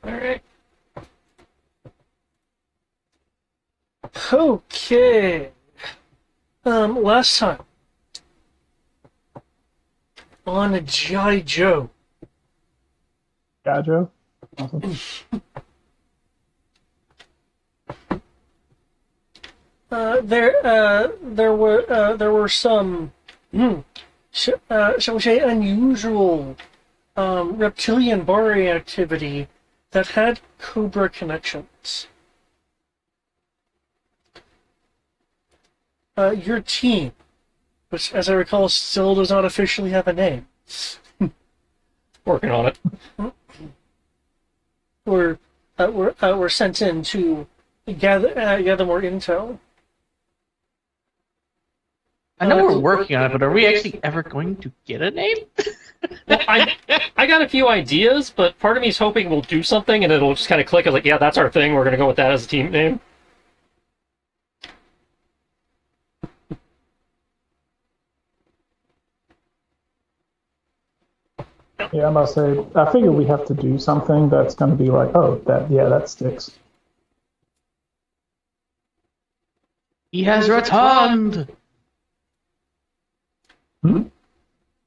Alright. Okay. Last time on G.I. Joe, Gotcha. Awesome. there were some, shall we say, unusual reptilian borrowing activity that had Cobra connections. Your team, which, as I recall, still does not officially have a name, Working on it. were sent in to gather more intel. I know we're working on it, but are we actually ever going to get a name? Well, I got a few ideas, but part of me is hoping we'll do something and it'll just kind of click. Like, yeah, that's our thing. We're gonna go with that as a team name. Yeah, I must say, I figure we have to do something that's going to be like, oh, that sticks. He has returned. Hmm?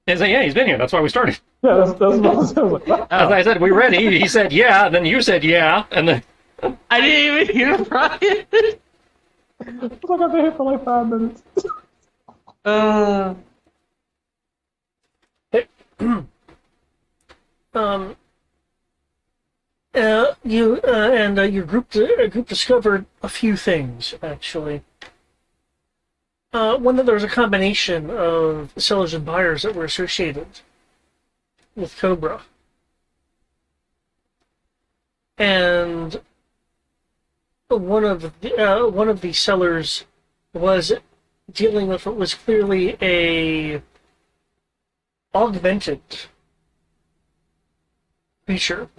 Yeah, he's been here. That's why we started. Yeah, that's what I was like. Wow. As I said, we ready. He said yeah, and then you said yeah, and then I didn't even hear Brian. I was like, I've been here for like 5 minutes. uh, Um, your group discovered a few things actually. One, that there was a combination of sellers and buyers that were associated with Cobra, and one of the sellers was dealing with what was clearly a augmented creature.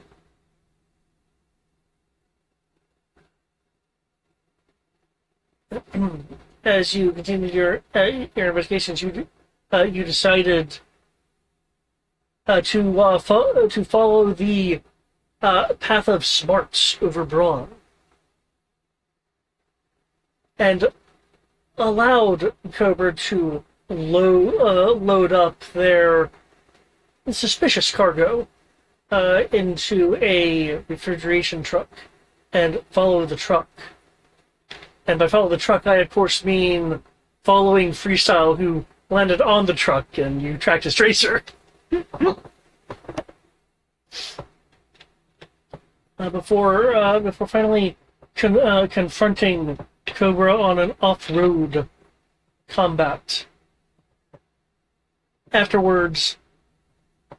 As you continued your investigations, you decided to follow the path of smarts over brawn, and allowed Cobra to load up their suspicious cargo into a refrigeration truck and follow the truck. And by follow the truck, I of course mean following Freestyle, who landed on the truck and you tracked his tracer. Before finally confronting Cobra on an off-road combat. Afterwards,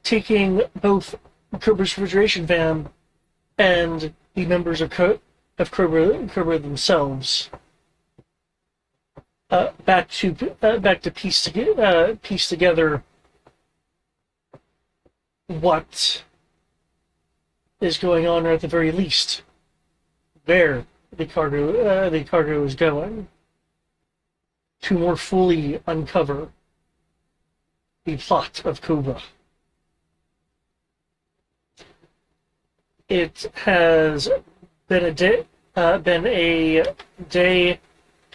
taking both Cobra's refrigeration van and the members of Cobra themselves back to piece together what is going on, or at the very least, where the cargo is going, to more fully uncover the plot of Cobra. It has been a day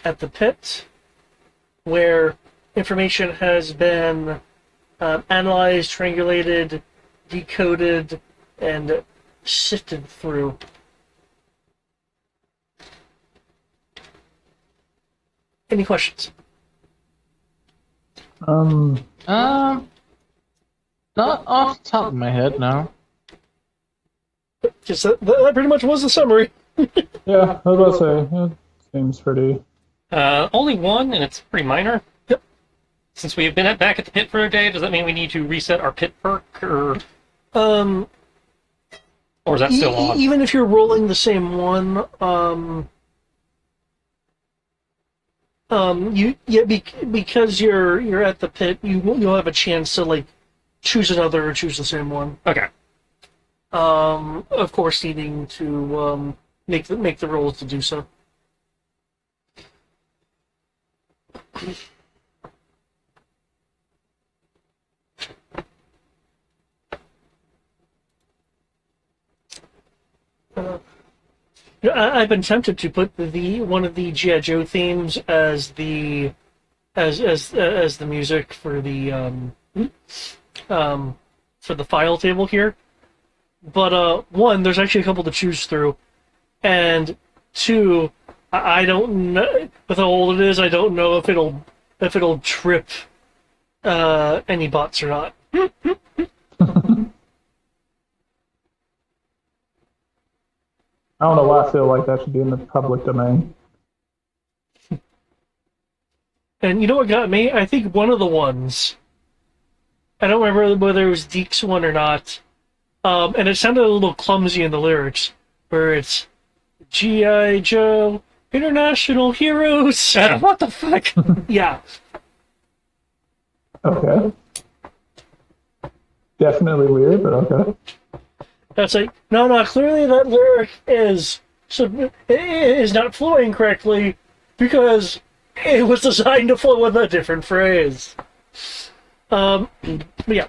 at the pit where information has been analyzed, triangulated, decoded, and sifted through. Any questions? Um, not off the top of my head now. Just that pretty much was the summary. yeah, I was about to say, it seems pretty. only one, and it's pretty minor. Yep. Since we have been back at the pit for a day, does that mean we need to reset our pit perk, Um, or is that still on? Even if you're rolling the same one, because you're at the pit, you'll have a chance to like choose another or choose the same one. Okay. Of course, needing to make the rolls to do so. I've been tempted to put the one of the G.I. Joe themes as the as the music for the file table here, but one, there's actually a couple to choose through, and two, I don't know with how old it is. I don't know if it'll trip any bots or not. I don't know why I feel like that should be in the public domain. And you know what got me? I think one of the ones, I don't remember whether it was Deke's one or not, and it sounded a little clumsy in the lyrics, where it's G.I. Joe, International Heroes. What the fuck? Yeah. Okay. Definitely weird, but okay. That's like, no, clearly that lyric is not flowing correctly because it was designed to flow with a different phrase. But yeah,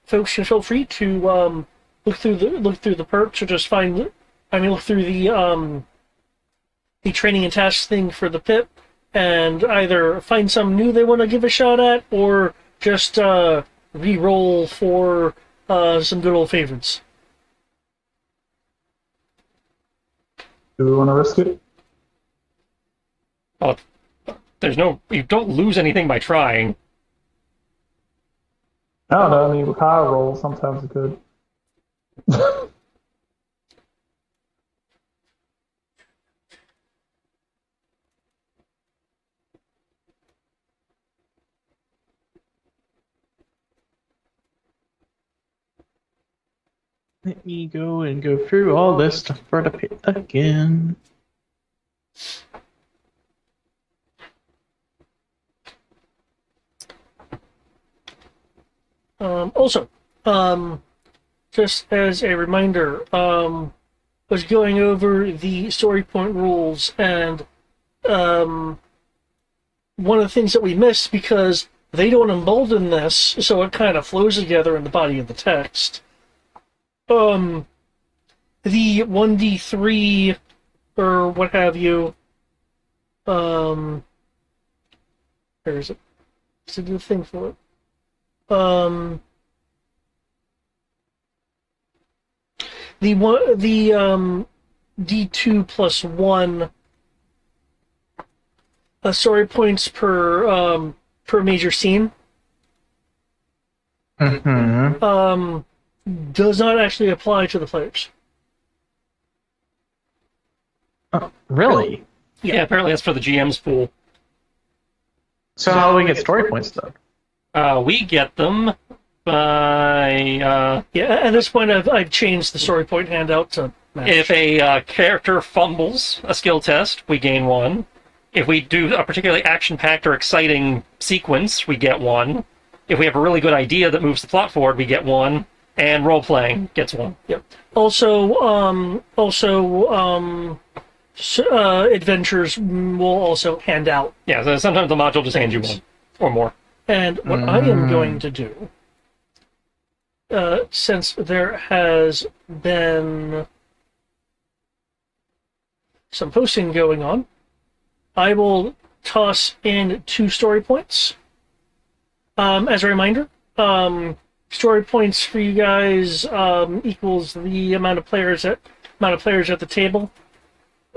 folks can feel free to look through the perks or just look through the training and tasks thing for the pip and either find some new they want to give a shot at or just re-roll for some good old favorites. Do we want to risk it? Oh, you don't lose anything by trying. I don't know. I mean, with high rolls, sometimes it could. Let me go through all this stuff for the pit again. Also, just as a reminder, was going over the story point rules, and one of the things that we missed because they don't embolden this, so it kind of flows together in the body of the text. The 1d3 or what have you. Where is it? What's the thing for it? The D2 plus 1 story points per major scene. Mm-hmm. Does not actually apply to the players. Really? Yeah, apparently that's for the GM's pool. So how do we get story points though? We get them by Yeah, at this point I've changed the story point handout to match. if a character fumbles a skill test, we gain 1. If we do a particularly action-packed or exciting sequence, we get 1. If we have a really good idea that moves the plot forward, we get 1. And role-playing gets 1. Yep. Also, adventures will also hand out. Yeah, so sometimes the module just hands you 1 or more. And what I am going to do, since there has been some posting going on, I will toss in 2 story points. As a reminder, story points for you guys equals the amount of players at the table.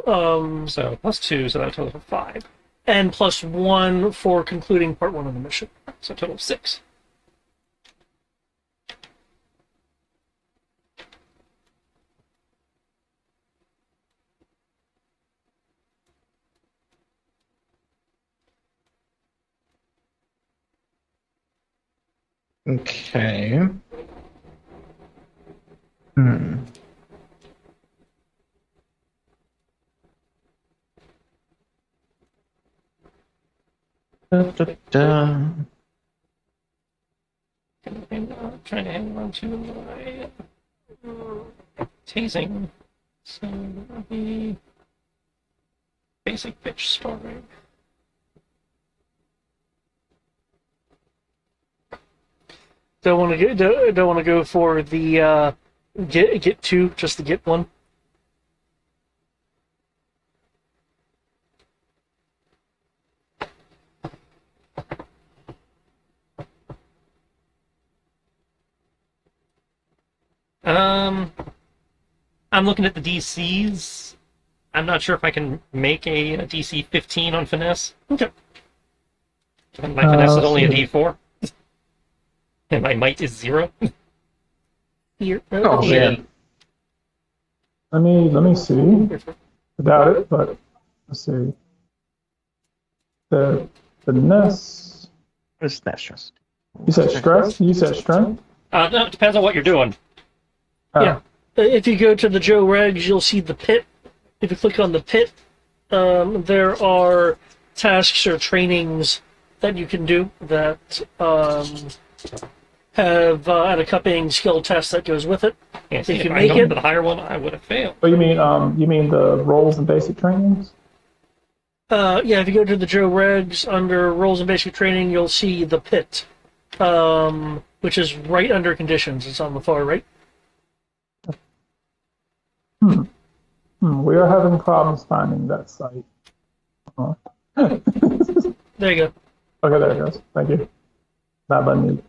So plus 2, so that total of 5. And plus 1 for concluding part 1 of the mission. So a total of 6. Okay. Hmm. Da. Trying to hang on to my tasing. So that would be basic bitch story. Don't want to go for the get 2 just to get 1. I'm looking at the DCs. I'm not sure if I can make a DC 15 on finesse. Okay. My finesse is let's only a see. D4. And my might is 0. Here. Oh here. man. Let me see. I doubt it, but let's see. The finesse. What's that stress? You said stress? You said strength? No, it depends on what you're doing. Yeah. If you go to the Joe Regs, you'll see the pit. If you click on the pit, there are tasks or trainings that you can do that have an accompanying skill test that goes with it. Yeah, see, If you I make go it, for the higher one, I would have failed. Oh, you mean the roles and basic trainings? yeah, if you go to the Joe Regs under roles and basic training, you'll see the pit, which is right under conditions. It's on the far right. We are having problems finding that site. Oh. There you go. Okay, there it goes. Thank you. Not letting me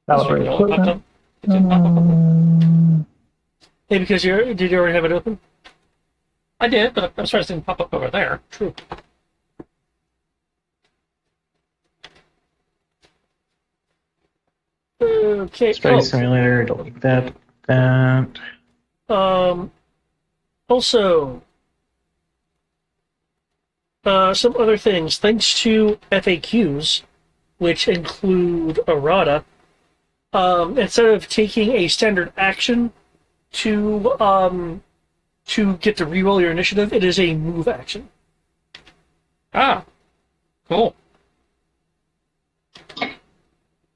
calibrate Sure, no, it popped equipment. up. It didn't pop up. Hey, because did you already have it open? I did, but I'm sorry it didn't pop up over there. True. Okay. Space simulator. Delete that. That. Also, some other things. Thanks to FAQs, which include errata, instead of taking a standard action to get to reroll your initiative, it is a move action. Ah, cool.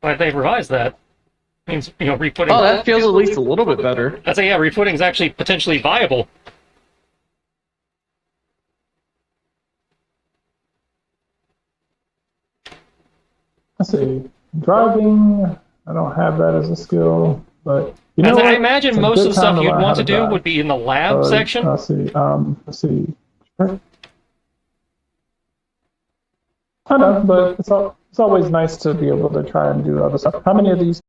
Glad they revised that. Means, re-putting... Oh, that feels at least a little bit better. I'd say, yeah, re-putting is actually potentially viable. Let's see. Driving, I don't have that as a skill, but you know As what? I imagine It's a most of good the stuff time you'd learn how want to do drive. would be in the lab section. Let's see. Let's see. I know, but it's always nice to be able to try and do other stuff. How many of these